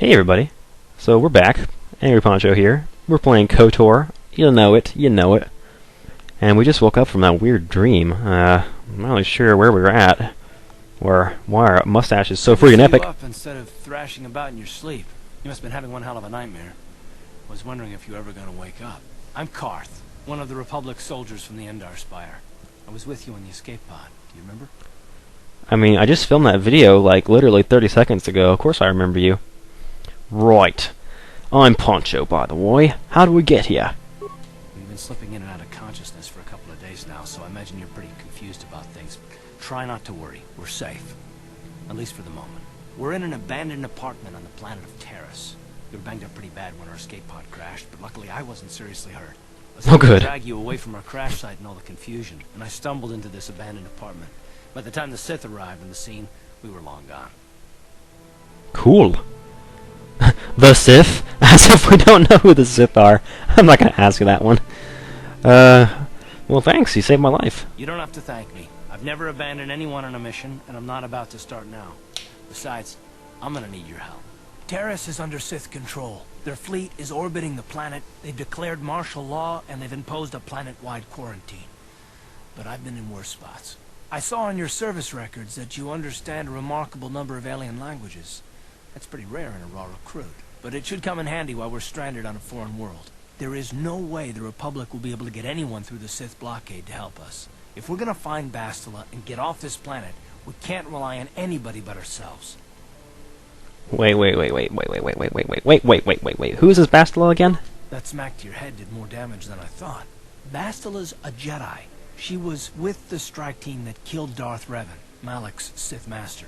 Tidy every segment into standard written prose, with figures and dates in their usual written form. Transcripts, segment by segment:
Hey everybody, so we're back, Angry Poncho here. We're playing KotOR, you know it, and we just woke up from that weird dream. I'm not really sure where we were at, or why our mustache is so freaking epic. Up instead of thrashing about in your sleep. You must have been having one hell of a nightmare. Was wondering if you were ever going to wake up. I'm Carth, one of the Republic soldiers from the Endar Spire. I was with you in the escape pod, do you remember? I mean, I just filmed that video like literally 30 seconds ago, of course I remember you. Right. I'm Poncho, by the way. How do we get here? We've been slipping in and out of consciousness for a couple of days now, so I imagine you're pretty confused about things. Try not to worry. We're safe. At least for the moment. We're in an abandoned apartment on the planet of Terrace. We were banged up pretty bad when our escape pod crashed, but luckily I wasn't seriously hurt. Oh, good. I drag you away from our crash site and all the confusion, and I stumbled into this abandoned apartment. By the time the Sith arrived on the scene, we were long gone. Cool. The Sith? As if we don't know who the Sith are. I'm not gonna ask you that one. Well thanks, you saved my life. You don't have to thank me. I've never abandoned anyone on a mission, and I'm not about to start now. Besides, I'm gonna need your help. Terrace is under Sith control. Their fleet is orbiting the planet, they've declared martial law, and they've imposed a planet-wide quarantine. But I've been in worse spots. I saw on your service records that you understand a remarkable number of alien languages. That's pretty rare in a raw recruit, but it should come in handy while we're stranded on a foreign world. There is no way the Republic will be able to get anyone through the Sith blockade to help us. If we're gonna find Bastila and get off this planet, we can't rely on anybody but ourselves. Wait. Who is this Bastila again? That smack to your head did more damage than I thought. Bastila's a Jedi. She was with the strike team that killed Darth Revan, Malak's Sith master.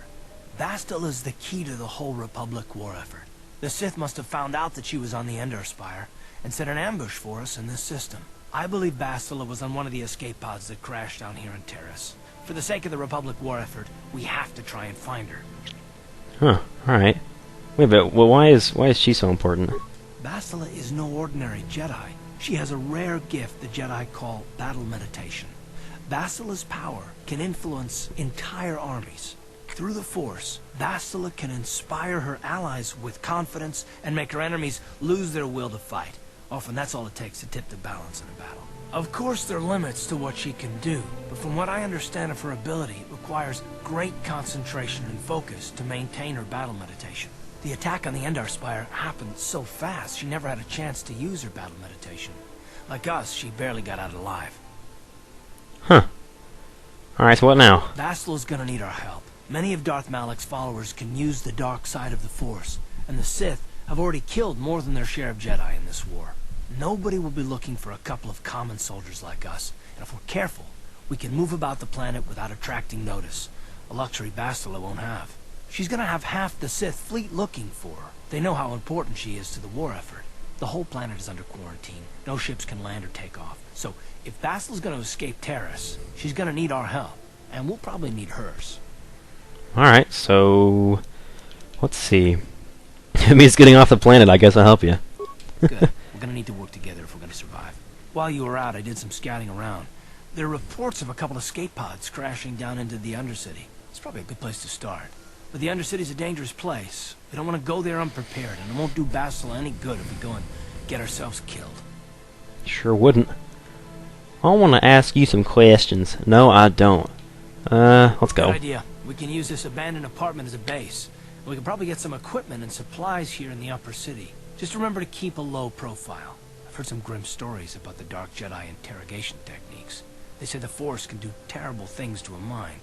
Bastila's the key to the whole Republic war effort. The Sith must have found out that she was on the Endar Spire and set an ambush for us in this system. I believe Bastila was on one of the escape pods that crashed down here in Terrace. For the sake of the Republic war effort, we have to try and find her. Huh, alright. Wait a bit, well, why is she so important? Bastila is no ordinary Jedi. She has a rare gift the Jedi call battle meditation. Bastila's power can influence entire armies. Through the Force, Bastila can inspire her allies with confidence and make her enemies lose their will to fight. Often that's all it takes to tip the balance in a battle. Of course there are limits to what she can do, but from what I understand of her ability, it requires great concentration and focus to maintain her battle meditation. The attack on the Endar Spire happened so fast, she never had a chance to use her battle meditation. Like us, she barely got out alive. Huh. Alright, so what now? Bastila's gonna need our help. Many of Darth Malak's followers can use the dark side of the Force, and the Sith have already killed more than their share of Jedi in this war. Nobody will be looking for a couple of common soldiers like us, and if we're careful, we can move about the planet without attracting notice, a luxury Bastila won't have. She's gonna have half the Sith fleet looking for her. They know how important she is to the war effort. The whole planet is under quarantine. No ships can land or take off. So, if Bastila's gonna escape Terrace, she's gonna need our help, and we'll probably need hers. Alright, so... let's see. It means getting off the planet, I guess I'll help you. Good. We're gonna need to work together if we're gonna survive. While you were out, I did some scouting around. There are reports of a couple of escape pods crashing down into the Undercity. It's probably a good place to start. But the Undercity's a dangerous place. We don't want to go there unprepared, and it won't do Bastila any good if we go and get ourselves killed. Sure wouldn't. I want to ask you some questions. No, I don't. Let's go. Good idea. We can use this abandoned apartment as a base. We can probably get some equipment and supplies here in the upper city. Just remember to keep a low profile. I've heard some grim stories about the Dark Jedi interrogation techniques. They say the Force can do terrible things to a mind.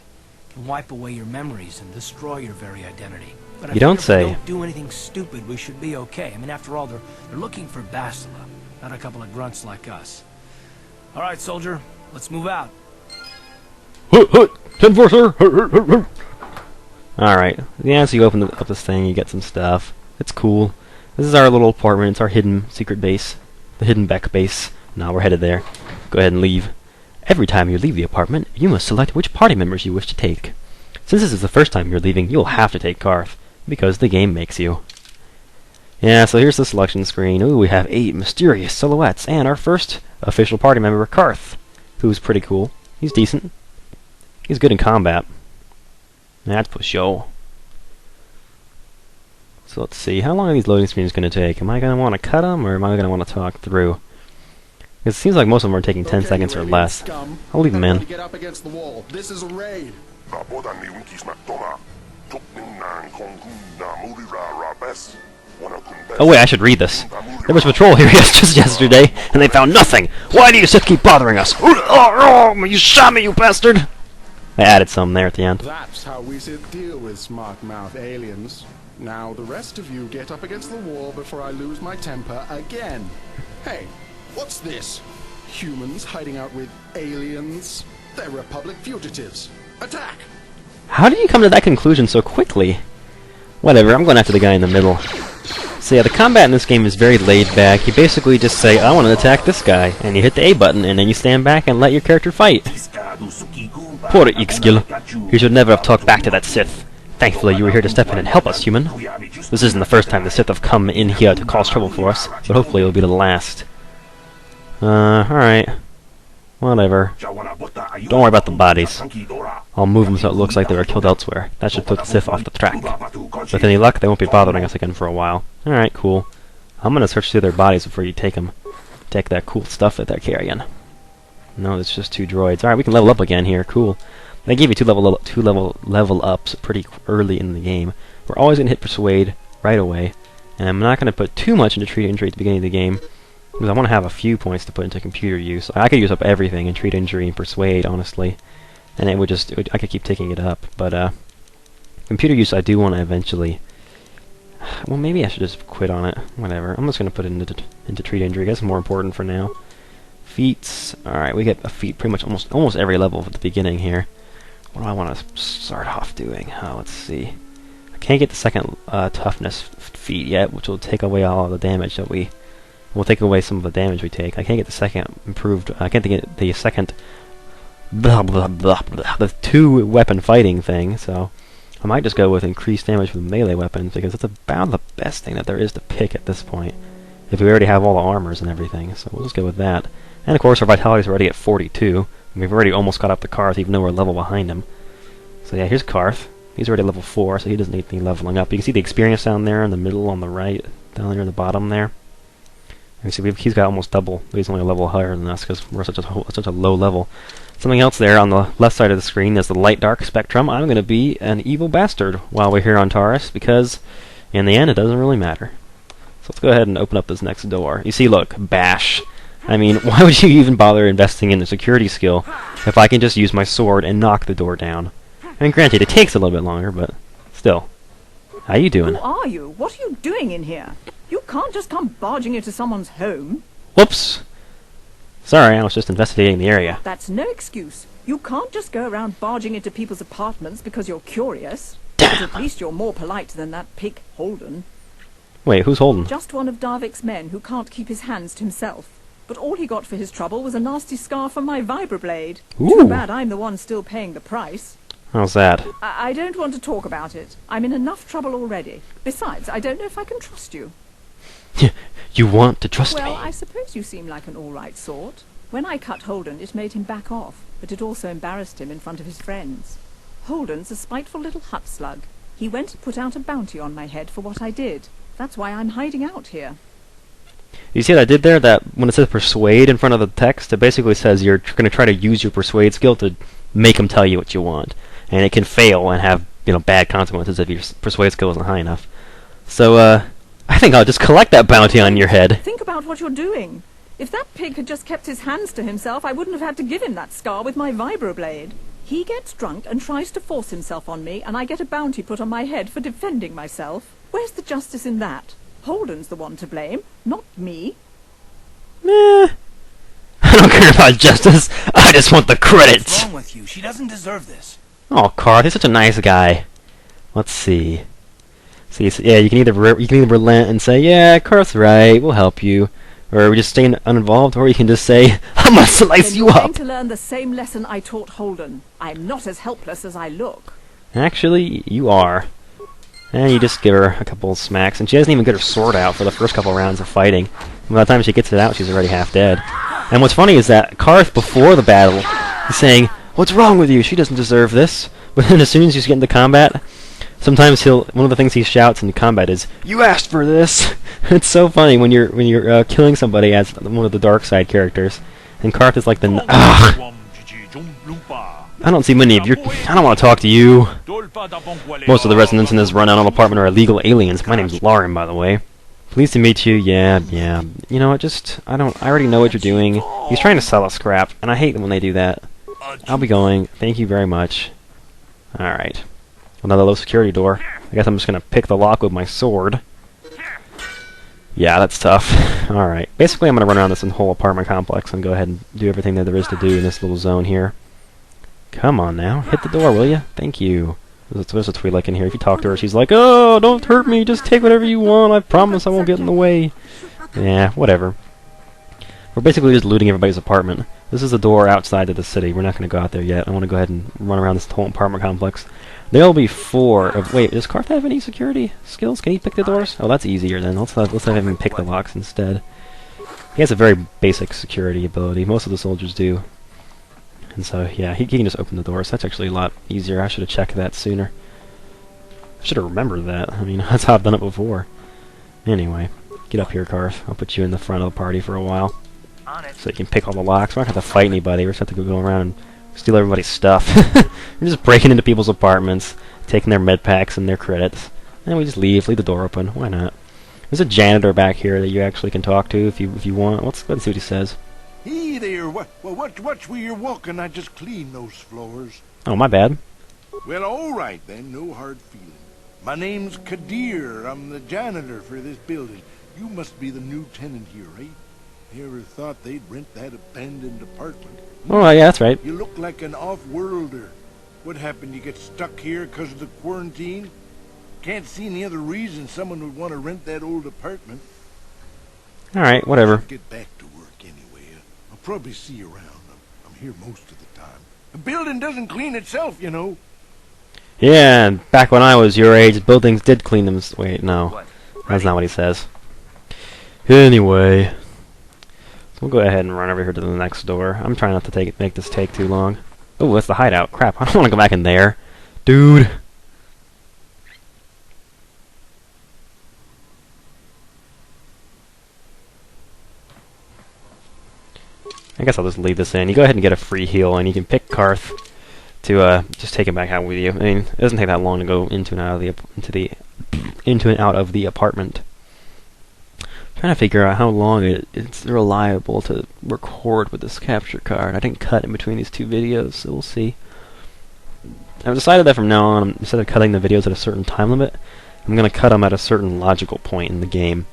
It can wipe away your memories and destroy your very identity. But you don't say. If we don't do anything stupid, we should be okay. I mean, after all, they're looking for Bastila, not a couple of grunts like us. All right, soldier, let's move out. 10-4, sir. Alright, yeah, so you open up this thing, you get some stuff. It's cool. This is our little apartment, it's our hidden secret base. The hidden Beck base. Now we're headed there. Go ahead and leave. Every time you leave the apartment, you must select which party members you wish to take. Since this is the first time you're leaving, you'll have to take Carth, because the game makes you. Yeah, so here's the selection screen. Ooh, we have 8 mysterious silhouettes, and our first official party member, Carth, who's pretty cool. He's decent. He's good in combat. That's for sure. So let's see, how long are these loading screens going to take? Am I going to want to cut them, or am I going to want to talk through? It seems like most of them are taking 10 seconds or less. I'll leave them in. Get up against the wall. This is a raid. Oh wait, I should read this. There was a patrol here just yesterday, and they found nothing! Why do you Sith keep bothering us? You shot me, you bastard! I added some there at the end. That's how we Sith deal with smart-mouth aliens. Now the rest of you get up against the wall before I lose my temper again. Hey, what's this? Humans hiding out with aliens? They're Republic fugitives. Attack! How did you come to that conclusion so quickly? Whatever, I'm going after the guy in the middle. So yeah, the combat in this game is very laid back. You basically just say, I want to attack this guy, and you hit the A button, and then you stand back and let your character fight. Poor Ixgil. You should never have talked back to that Sith. Thankfully, you were here to step in and help us, human. This isn't the first time the Sith have come in here to cause trouble for us, but hopefully it'll be the last. Alright. Whatever. Don't worry about the bodies. I'll move them so it looks like they were killed elsewhere. That should put the Sith off the track. With any luck, they won't be bothering us again for a while. Alright, cool. I'm gonna search through their bodies before you take them. Take that cool stuff that they're carrying. No, it's just 2 droids. Alright, we can level up again here. Cool. They gave you 2 level ups pretty early in the game. We're always gonna hit Persuade right away. And I'm not gonna put too much into Treat Injury at the beginning of the game, because I want to have a few points to put into computer use. I could use up everything in Treat Injury and Persuade, honestly. And I could keep taking it up. But, computer use I do want to eventually... Well, maybe I should just quit on it. Whatever. I'm just going to put it into Treat Injury. I guess it's more important for now. Feats. Alright, we get a feat pretty much almost every level at the beginning here. What do I want to start off doing? Let's see. I can't get the second toughness feat yet, which will take away all of the damage that we... We'll take away some of the damage we take. I can't get the second improved... I can't get the second... the 2 weapon fighting thing, so... I might just go with increased damage with melee weapons, because it's about the best thing that there is to pick at this point. If we already have all the armors and everything, so we'll just go with that. And of course our vitality's already at 42. And we've already almost got up to Carth, even though we're a level behind him. So yeah, here's Carth. He's already level 4, so he doesn't need any leveling up. You can see the experience down there in the middle on the right, down there in the bottom there. You see, he's got almost double. He's only a level higher than us because we're such a low level. Something else there on the left side of the screen is the light-dark spectrum. I'm going to be an evil bastard while we're here on Terrace, because in the end it doesn't really matter. So let's go ahead and open up this next door. You see, look, bash. I mean, why would you even bother investing in the security skill if I can just use my sword and knock the door down? I mean, granted, it takes a little bit longer, but still. How you doing? Who are you? What are you doing in here? You can't just come barging into someone's home. Whoops. Sorry, I was just investigating the area. That's no excuse. You can't just go around barging into people's apartments because you're curious. Damn. But at least you're more polite than that pig Holden. Wait, who's Holden? Just one of Davik's men who can't keep his hands to himself. But all he got for his trouble was a nasty scar from my vibroblade. Ooh. Too bad I'm the one still paying the price. How's that? I don't want to talk about it. I'm in enough trouble already. Besides, I don't know if I can trust you. You want to trust me? Well, I suppose you seem like an all-right sort. When I cut Holden, it made him back off, but it also embarrassed him in front of his friends. Holden's a spiteful little hut slug. He went and put out a bounty on my head for what I did. That's why I'm hiding out here. You see what I did there? That when it says persuade in front of the text, it basically says you're going to try to use your persuade skill to make him tell you what you want. And it can fail and have, bad consequences if your persuade skill isn't high enough. So, I think I'll just collect that bounty on your head. Think about what you're doing. If that pig had just kept his hands to himself, I wouldn't have had to give him that scar with my vibroblade. He gets drunk and tries to force himself on me, and I get a bounty put on my head for defending myself. Where's the justice in that? Holden's the one to blame, not me. I don't care about justice. I just want the credits. What's wrong with you? She doesn't deserve this. Oh, Carth, he's such a nice guy. Let's see. Yeah, you can either relent and say, yeah, Carth's right, we'll help you, or we just stay uninvolved, or you can just say, I'm gonna slice you You're up. going to learn the same lesson I taught Holden. I'm not as helpless as I look. Actually, you are. And you just give her a couple of smacks, and she doesn't even get her sword out for the first couple rounds of fighting. And by the time she gets it out, she's already half dead. And what's funny is that Carth, before the battle, is saying, what's wrong with you? She doesn't deserve this. But then as soon as you get into combat, Sometimes one of the things he shouts in combat is, "You asked for this!" It's so funny when you're killing somebody as one of the dark side characters, and Carth is like the, "Ugh! I don't see many of your... I don't want to talk to you." Most of the residents in this run-down apartment are illegal aliens. My name's Lauren, by the way. Pleased to meet you. Yeah. You know what, I already know what you're doing. He's trying to sell us crap, and I hate when they do that. I'll be going. Thank you very much. Alright. Another low security door. I guess I'm just gonna pick the lock with my sword. Yeah, that's tough. Alright. Basically, I'm gonna run around this whole apartment complex and go ahead and do everything that there is to do in this little zone here. Come on now. Hit the door, will you? Thank you. There's a Twi'lek in here. If you talk to her, she's like, "Oh, don't hurt me. Just take whatever you want. I promise I won't get in the way." Yeah, whatever. We're basically just looting everybody's apartment. This is the door outside of the city. We're not going to go out there yet. I want to go ahead and run around this whole apartment complex. There'll be 4 of... Wait, does Carth have any security skills? Can he pick the doors? Oh, that's easier then. Let's have him pick the locks instead. He has a very basic security ability. Most of the soldiers do. And so, yeah, he can just open the doors. That's actually a lot easier. I should have checked that sooner. I should have remembered that. I mean, that's how I've done it before. Anyway, get up here, Carth. I'll put you in the front of the party for a while. So you can pick all the locks. We're not going to have to fight anybody. We're just going to have to go around and steal everybody's stuff. We're just breaking into people's apartments, taking their med packs and their credits. And we just leave the door open. Why not? There's a janitor back here that you actually can talk to if you want. Let's see what he says. Hey there, watch where you're walking. I just cleaned those floors. Oh, my bad. Well, all right then, no hard feeling. My name's KotOR. I'm the janitor for this building. You must be the new tenant here, right? Never thought they'd rent that abandoned apartment. Oh, yeah, that's right. You look like an off-worlder. What happened? You get stuck here because of the quarantine? Can't see any other reason someone would want to rent that old apartment. Alright, whatever. Get back to work anyway. I'll probably see you around. I'm here most of the time. The building doesn't clean itself, you know. Yeah, and back when I was your age, buildings did clean them. Wait, no. That's not what he says. Anyway. We'll go ahead and run over here to the next door. I'm trying not to make this take too long. Oh, that's the hideout. Crap, I don't want to go back in there. Dude. I guess I'll just leave this in. You go ahead and get a free heal, and you can pick Carth to just take him back out with you. I mean, it doesn't take that long to go into and out of the apartment. Trying to figure out how long it's reliable to record with this capture card. I didn't cut in between these 2 videos, so we'll see. I've decided that from now on, instead of cutting the videos at a certain time limit, I'm going to cut them at a certain logical point in the game.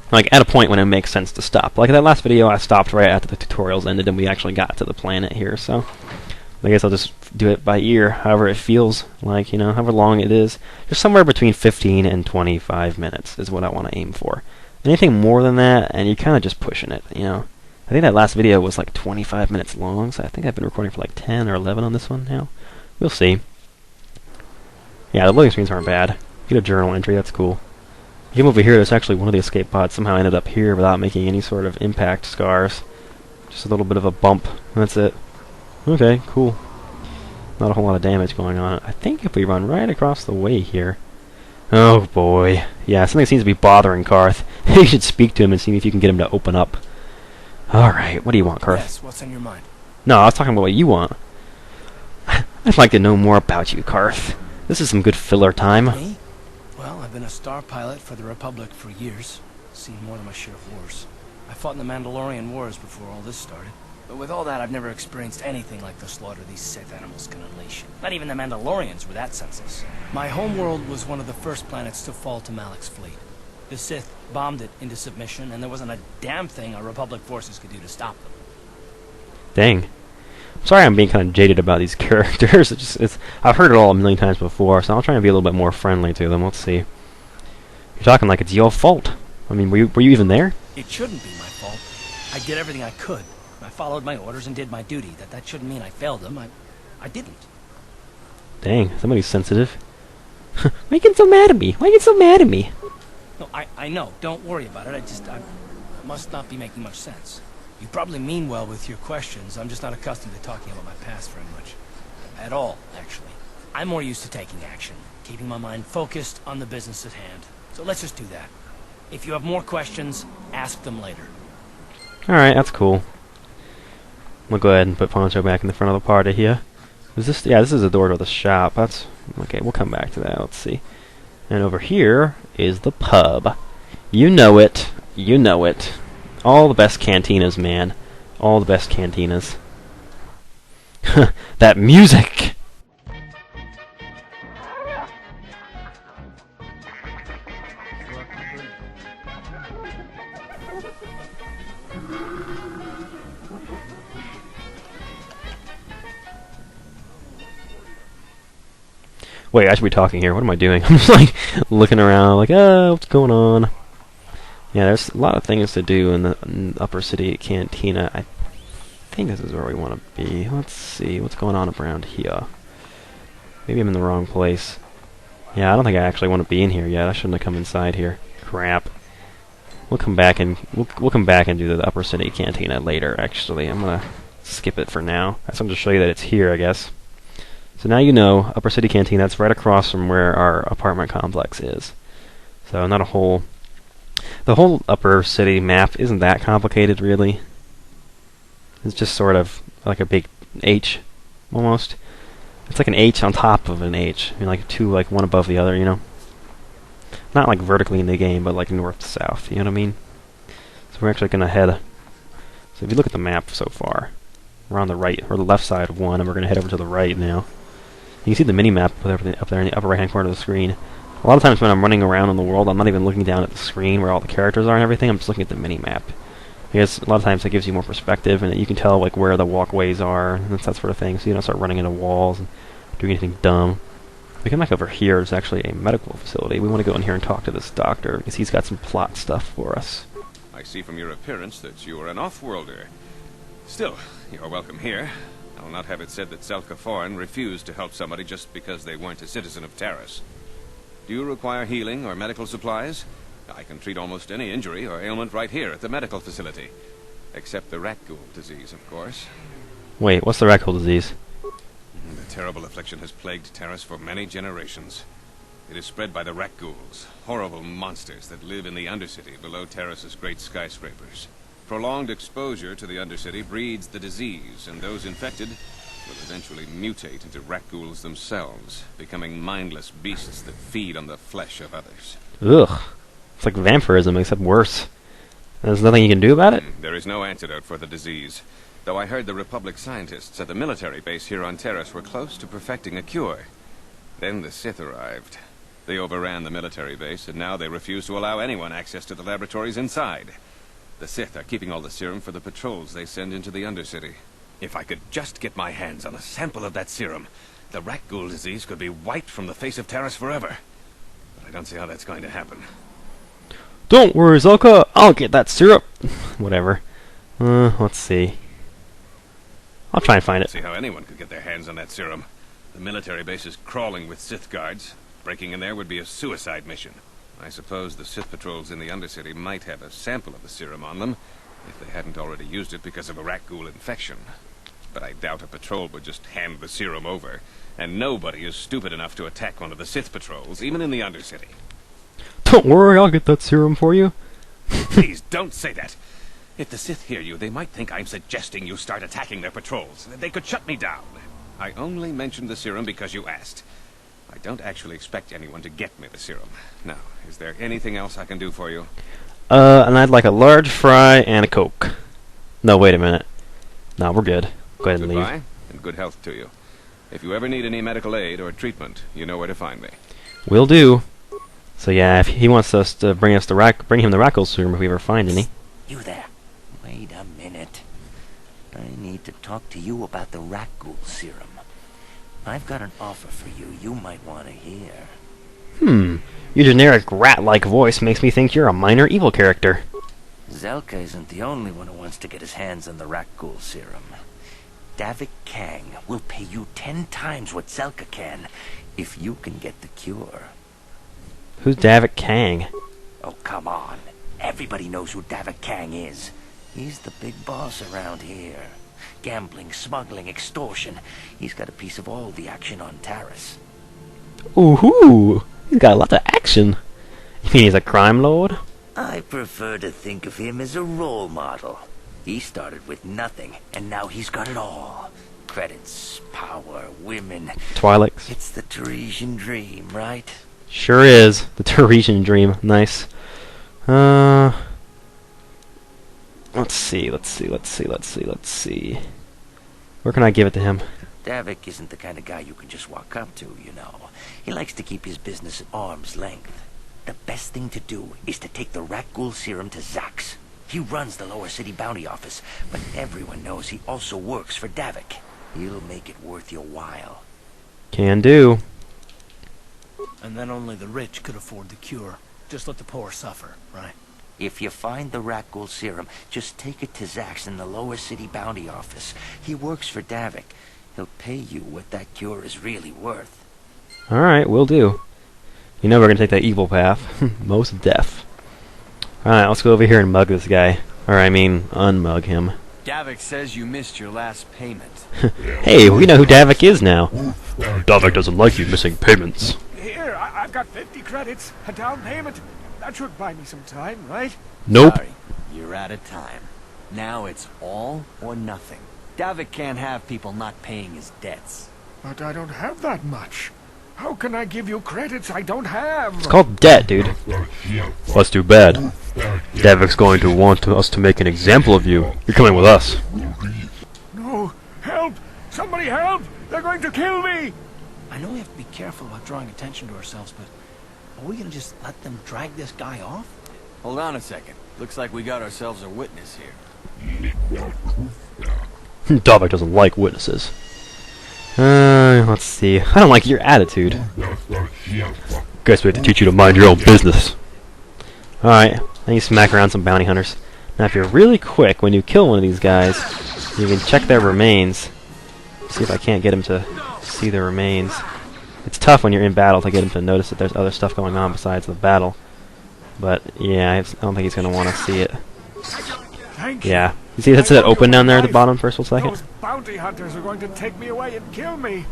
Like, at a point when it makes sense to stop. Like that last video, I stopped right after the tutorials ended and we actually got to the planet here, so... I guess I'll just do it by ear, however it feels like, you know, however long it is. Just somewhere between 15 and 25 minutes is what I want to aim for. Anything more than that, and you're kind of just pushing it, you know. I think that last video was like 25 minutes long, so I think I've been recording for like 10 or 11 on this one now. We'll see. Yeah, the loading screens aren't bad. Get a journal entry, that's cool. You come over here, there's actually one of the escape pods somehow ended up here without making any sort of impact scars. Just a little bit of a bump, that's it. Okay, cool. Not a whole lot of damage going on. I think if we run right across the way here... Oh boy. Yeah, something seems to be bothering Carth. You should speak to him and see if you can get him to open up. Alright, what do you want, Carth? Yes, what's on your mind? No, I was talking about what you want. I'd like to know more about you, Carth. This is some good filler time. Me? Well, I've been a star pilot for the Republic for years. Seen more than my share of wars. I fought in the Mandalorian Wars before all this started. But with all that, I've never experienced anything like the slaughter these Sith animals can unleash. Not even the Mandalorians were that senseless. My homeworld was one of the first planets to fall to Malak's fleet. The Sith bombed it into submission, and there wasn't a damn thing our Republic forces could do to stop them. Dang. I'm sorry I'm being kind of jaded about these characters. I've heard it all a million times before, so I'll try and be a little bit more friendly to them. Let's see. You're talking like it's your fault. I mean, were you even there? It shouldn't be my fault. I did everything I could. I followed my orders and did my duty. That shouldn't mean I failed them. I didn't. Dang, somebody's sensitive. Why are you getting so mad at me? Why are you getting so mad at me? No, I know. Don't worry about it. I must not be making much sense. You probably mean well with your questions. I'm just not accustomed to talking about my past very much. At all, actually. I'm more used to taking action. keeping my mind focused on the business at hand. So let's just do that. If you have more questions, ask them later. Alright, that's cool. We'll go ahead and put Poncho back in the front of the party here. Is this? Yeah, this is the door to the shop. That's okay. We'll come back to that. Let's see. And over here is the pub. You know it. You know it. All the best cantinas, man. All the best cantinas. That music! Wait, I should be talking here. What am I doing? I'm just like looking around, like, what's going on? Yeah, there's a lot of things to do in the Upper City Cantina. I think this is where we want to be. Let's see what's going on around here. Maybe I'm in the wrong place. Yeah, I don't think I actually want to be in here yet. I shouldn't have come inside here. Crap. We'll come back and we'll come back and do the Upper City Cantina later. Actually, I'm gonna skip it for now. I just wanted to show you that it's here, I guess. So now you know, Upper City Canteen, that's right across from where our apartment complex is. So not a whole... The whole Upper City map isn't that complicated, really. It's just sort of like a big H, almost. It's like an H on top of an H. I mean, like two, like one above the other, you know? Not like vertically in the game, but like north to south, you know what I mean? So we're actually going to head... So if you look at the map so far, we're on the right, or the left side of one, and we're going to head over to the right now. You can see the mini-map up there in the upper right-hand corner of the screen. A lot of times when I'm running around in the world, I'm not even looking down at the screen where all the characters are and everything. I'm just looking at the mini-map. Because a lot of times it gives you more perspective, and you can tell like where the walkways are, and that sort of thing, so you don't start running into walls and doing anything dumb. We come back over here. There's actually a medical facility. We want to go in here and talk to this doctor, because he's got some plot stuff for us. I see from your appearance that you are an off-worlder. Still, you're welcome here. I'll not have it said that Zelka Foreign refused to help somebody just because they weren't a citizen of Terrace. Do you require healing or medical supplies? I can treat almost any injury or ailment right here at the medical facility. Except the rat ghoul disease, of course. Wait, what's the rat ghoul disease? The terrible affliction has plagued Terrace for many generations. It is spread by the rat ghouls, horrible monsters that live in the Undercity below Terrace's great skyscrapers. Prolonged exposure to the Undercity breeds the disease, and those infected will eventually mutate into rat ghouls themselves, becoming mindless beasts that feed on the flesh of others. Ugh. It's like vampirism, except worse. There's nothing you can do about it? There is no antidote for the disease, though I heard the Republic scientists at the military base here on Terrace were close to perfecting a cure. Then the Sith arrived. They overran the military base, and now they refuse to allow anyone access to the laboratories inside. The Sith are keeping all the serum for the patrols they send into the Undercity. If I could just get my hands on a sample of that serum, the rat ghoul disease could be wiped from the face of Terrace forever. But I don't see how that's going to happen. Don't worry, Zelka. I'll get that syrup. Whatever. Let's see. I'll try and find it. See how anyone could get their hands on that serum. The military base is crawling with Sith guards. Breaking in there would be a suicide mission. I suppose the Sith patrols in the Undercity might have a sample of the serum on them, if they hadn't already used it because of a rat ghoul infection. But I doubt a patrol would just hand the serum over, and nobody is stupid enough to attack one of the Sith patrols, even in the Undercity. Don't worry, I'll get that serum for you. Please, don't say that. If the Sith hear you, they might think I'm suggesting you start attacking their patrols. They could shut me down. I only mentioned the serum because you asked. I don't actually expect anyone to get me the serum. Now, is there anything else I can do for you? And I'd like a large fry and a Coke. No, wait a minute. No, we're good. Go ahead and leave. Goodbye, and good health to you. If you ever need any medical aid or treatment, you know where to find me. Will do. So yeah, if he wants us to bring him the rat ghoul serum if we ever find any. You there. Wait a minute. I need to talk to you about the rat ghoul serum. I've got an offer for you might want to hear. Your generic rat-like voice makes me think you're a minor evil character. Zelka isn't the only one who wants to get his hands on the rat ghoul serum. Davik Kang will pay you 10 times what Zelka can if you can get the cure. Who's Davik Kang? Oh, come on. Everybody knows who Davik Kang is. He's the big boss around here. Gambling, smuggling, extortion. He's got a piece of all the action on Terrace. Ooh-hoo! He's got a lot of action. You mean he's a crime lord? I prefer to think of him as a role model. He started with nothing, and now he's got it all. Credits, power, women. Twi'leks. It's the Teresian dream, right? Sure is. The Teresian dream. Nice. Let's see. Where can I give it to him? Davik isn't the kind of guy you can just walk up to, you know. He likes to keep his business at arm's length. The best thing to do is to take the rat ghoul serum to Zax. He runs the lower city bounty office, but everyone knows he also works for Davik. He'll make it worth your while. Can do. And then only the rich could afford the cure. Just let the poor suffer, right? If you find the rat ghoul serum, just take it to Zax in the lower city bounty office. He works for Davik. He'll pay you what that cure is really worth. Alright, will do. You know we're gonna take that evil path. Most deaf. Alright, let's go over here and mug this guy. Or I mean, unmug him. Davik says you missed your last payment. Hey, we know who Davik is now. Davik doesn't like you missing payments. Here, I've got 50 credits, a down payment. That should buy me some time, right? Nope. Sorry, you're out of time. Now it's all or nothing. Davik can't have people not paying his debts. But I don't have that much. How can I give you credits I don't have? It's called debt, dude. That's too bad. Davik's going to want us to make an example of you. You're coming with us. No, help! Somebody help! They're going to kill me! I know we have to be careful about drawing attention to ourselves, but are we gonna just let them drag this guy off? Hold on a second. Looks like we got ourselves a witness here. Davik doesn't like witnesses. Let's see. I don't like your attitude. Guess we have to teach you to mind your own business. Alright, then you smack around some bounty hunters. Now if you're really quick when you kill one of these guys, you can check their remains. See if I can't get him to see their remains. It's tough when you're in battle to get him to notice that there's other stuff going on besides the battle. But yeah, I don't think he's going to want to see it. Thank you. Yeah. You see that's that open down there at the bottom, first one second? Those bounty hunters are going to take me away and kill me.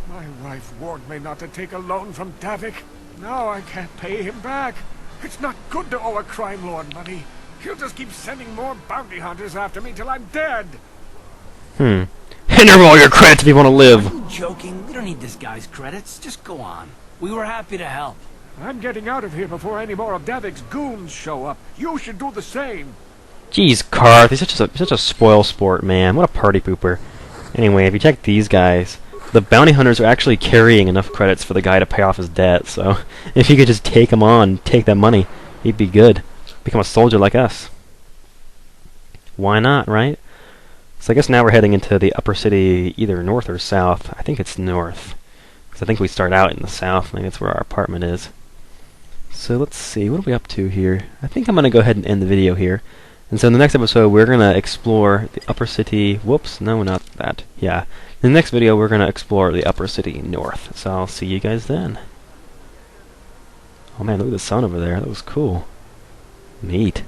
My wife warned me not to take a loan from Davik. Now I can't pay him back. It's not good to owe a crime lord money. He'll just keep sending more bounty hunters after me till I'm dead. Hand over all your credits if you want to live. Are you joking? We don't need this guy's credits. Just go on. We were happy to help. I'm getting out of here before any more of Davik's goons show up. You should do the same. Jeez, Carth, he's such a spoil sport, man. What a party pooper. Anyway, if you check these guys, the bounty hunters are actually carrying enough credits for the guy to pay off his debt, so if you could just take him on, take that money, he'd be good. Become a soldier like us. Why not, right? So I guess now we're heading into the upper city, either north or south. I think it's north, because I think we start out in the south. Maybe that's where our apartment is. So let's see, what are we up to here? I think I'm going to go ahead and end the video here. And so in the next episode, we're going to explore the upper city... Whoops, no, not that. Yeah. In the next video, we're going to explore the upper city north. So I'll see you guys then. Oh man, look at the sun over there. That was cool. Neat.